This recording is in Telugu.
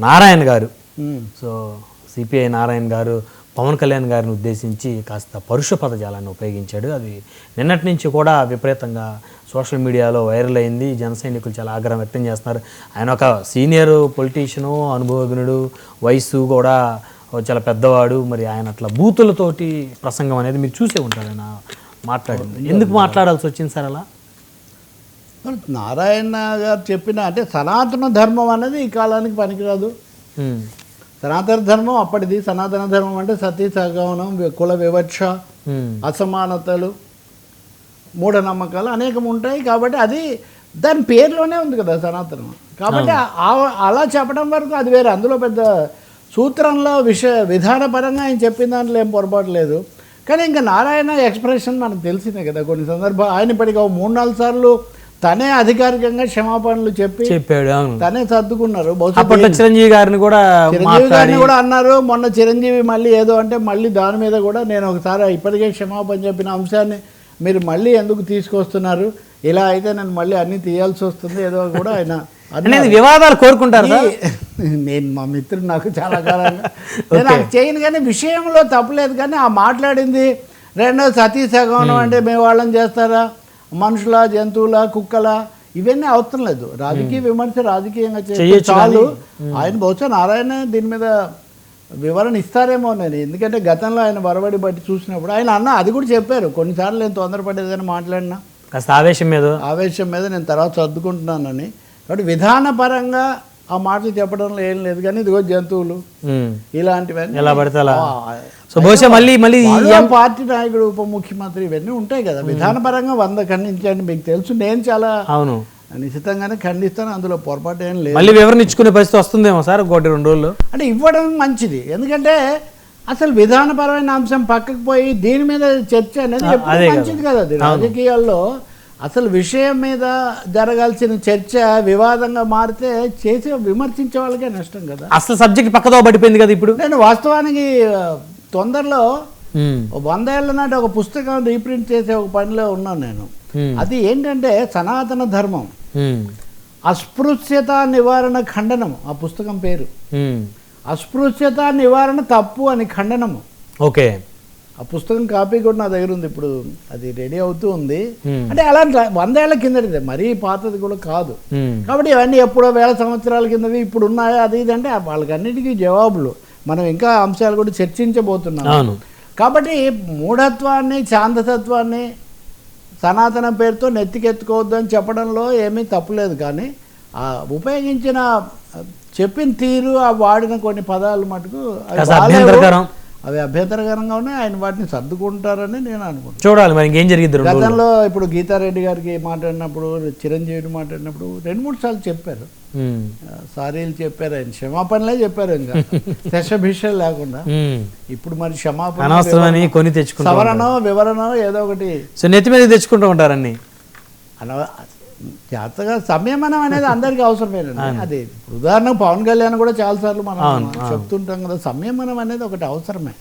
నారాయణ గారు సో సిపిఐ నారాయణ గారు పవన్ కళ్యాణ్ గారిని ఉద్దేశించి కాస్త పరుష పదజాలాన్ని ఉపయోగించాడు. అది నిన్నటి నుంచి కూడా విపరీతంగా సోషల్ మీడియాలో వైరల్ అయింది. జన సైనికులు చాలా ఆగ్రహం వ్యక్తం చేస్తున్నారు. ఆయన ఒక సీనియర్ పొలిటీషియను, అనుభవజ్ఞుడు, వయసు కూడా చాలా పెద్దవాడు. మరి ఆయన అట్లా బూతులతోటి ప్రసంగం అనేది మీరు చూసే ఉంటారు. ఆయన మాట్లాడింది ఎందుకు మాట్లాడాల్సి వచ్చింది సార్ అలా? నారాయణ గారు చెప్పిన అంటే సనాతన ధర్మం అనేది ఈ కాలానికి పనికిరాదు. సనాతన ధర్మం అప్పటిది. సనాతన ధర్మం అంటే సతీ సహగమనం, కుల వివక్ష, అసమానతలు, మూఢనమ్మకాలు అనేకం ఉంటాయి. కాబట్టి అది దాని పేరులోనే ఉంది కదా సనాతనం. కాబట్టి అలా చెప్పడం వరకు అది వేరే. అందులో పెద్ద సూత్రంలో విధానపరంగా ఆయన చెప్పిన దాంట్లో ఏం పొరపాటు లేదు. కానీ ఇంకా నారాయణ ఎక్స్ప్రెషన్ మనకు తెలిసిందే కదా. కొన్ని సందర్భాలు ఆయన ఇప్పటికి 3-4 సార్లు తనే అధికారికంగా క్షమాపణలు చెప్పాడు. తనే సర్దుకున్నారు. చిరంజీవి గారిని కూడా అన్నారు. మొన్న చిరంజీవి మళ్ళీ ఏదో అంటే మళ్ళీ దాని మీద కూడా నేను ఒకసారి ఇప్పటికే క్షమాపణ చెప్పిన అంశాన్ని మీరు మళ్ళీ ఎందుకు తీసుకొస్తున్నారు, ఇలా అయితే నేను మళ్ళీ అన్ని తీయాల్సి వస్తుంది ఏదో కూడా ఆయన వివాదాలు కోరుకుంటారు. నేను మా మిత్రుడు నాకు చాలా కాలంగా నేను అది చేయను. కానీ విషయంలో తప్పలేదు. కానీ ఆ మాట్లాడింది రెండో సతీ సహగమనం అంటే మేము వాళ్ళని చేస్తారా, మనుషుల, జంతువుల, కుక్కల, ఇవన్నీ అవసరం లేదు. రాజకీయ విమర్శ రాజకీయంగా చేస్తే చాలు. ఆయన బహుశా నారాయణ దీని మీద వివరణ ఇస్తారేమో నేను. ఎందుకంటే గతంలో ఆయన వరవడి బట్టి చూసినప్పుడు ఆయన అది కూడా చెప్పారు. కొన్నిసార్లు నేను తొందరపడేదని మాట్లాడినా ఆవేశం మీద నేను తర్వాత సర్దుకుంటున్నానని. కాబట్టి విధానపరంగా ఆ మాటలు చెప్పడంలో ఏం లేదు. కానీ ఇదిగో జంతువులు ఇలాంటివన్నీ పార్టీ నాయకుడు, ఉప ముఖ్యమంత్రి ఇవన్నీ ఉంటాయి కదా. విధానపరంగా 100 ఖండించండి. మీకు తెలుసు నేను చాలా నిశ్చితంగానే ఖండిస్తాను. అందులో పొరపాటు ఏం లేదు. మళ్ళీ వివరణ ఇచ్చుకునే పరిస్థితి వస్తుందేమో సార్ 1-2 రోజుల్లో. అంటే ఇవ్వడం మంచిది. ఎందుకంటే అసలు విధానపరమైన అంశం పక్కకు పోయి దీని మీద చర్చ అనేది ఎప్పుడు మంచిది కదా. అది రాజకీయాల్లో అసలు విషయం మీద జరగాల్సిన చర్చ వివాదంగా మారితే విమర్శించే వాళ్ళకే నష్టం కదా. అసలు సబ్జెక్ట్ పక్కదో పడిపోయింది కదా. ఇప్పుడు నేను వాస్తవానికి తొందరలో 100 ఏళ్ల నాటి ఒక పుస్తకం రీప్రింట్ చేసే ఒక పనిలో ఉన్నాను నేను. అది ఏంటంటే సనాతన ధర్మం అస్పృశ్యత నివారణ ఖండనము. ఆ పుస్తకం పేరు అస్పృశ్యత నివారణ తప్పు అని ఖండనము. ఓకే. ఆ పుస్తకం కాపీ కూడా నా దగ్గర ఉంది. ఇప్పుడు అది రెడీ అవుతూ ఉంది. అంటే అలాంటి 100 ఏళ్ల కిందటిదే, మరీ పాతది కూడా కాదు. కాబట్టి ఇవన్నీ ఎప్పుడో 1000 సంవత్సరాల కిందవి ఇప్పుడు ఉన్నాయా అది ఇది అంటే వాళ్ళకన్నిటికీ జవాబులు. మనం ఇంకా అంశాలు కూడా చర్చించబోతున్నాం. కాబట్టి మూఢత్వాన్ని, శాంతతత్వాన్ని సనాతన పేరుతో నెత్తికెత్తుకోవద్దు అని చెప్పడంలో ఏమీ తప్పులేదు. కానీ ఆ ఉపయోగించిన చెప్పిన తీరు, ఆ వాడిన కొన్ని పదాలు మటుకు అవి అభ్యంతరకరంగా ఉన్నాయి. ఆయన వాటిని సర్దుకుంటారని నేను అనుకుంటున్నాను. చూడాలి మరి ఇంకేం జరిగింది. గతంలో ఇప్పుడు గీతారెడ్డి గారికి మాట్లాడినప్పుడు, చిరంజీవిని మాట్లాడినప్పుడు 2-3 సార్లు చెప్పారు, సారీలు చెప్పారు. ఆయన క్షమాపణలే చెప్పారు, ఇంకా శశభిషలు లేకుండా. ఇప్పుడు మరి క్షమాపణ కొని తెచ్చుకుంటారు, సవరణ వివరణ ఏదో ఒకటి నెత్తి మీద తెచ్చుకుంటూ ఉంటారని జాగ్రత్తగా సంయమనం అనేది అందరికీ అవసరమేనండి. అది ఉదాహరణకు పవన్ కళ్యాణ్ కూడా చాలాసార్లు మనం చెప్తుంటాం కదా, సంయమనం అనేది ఒకటి అవసరమే.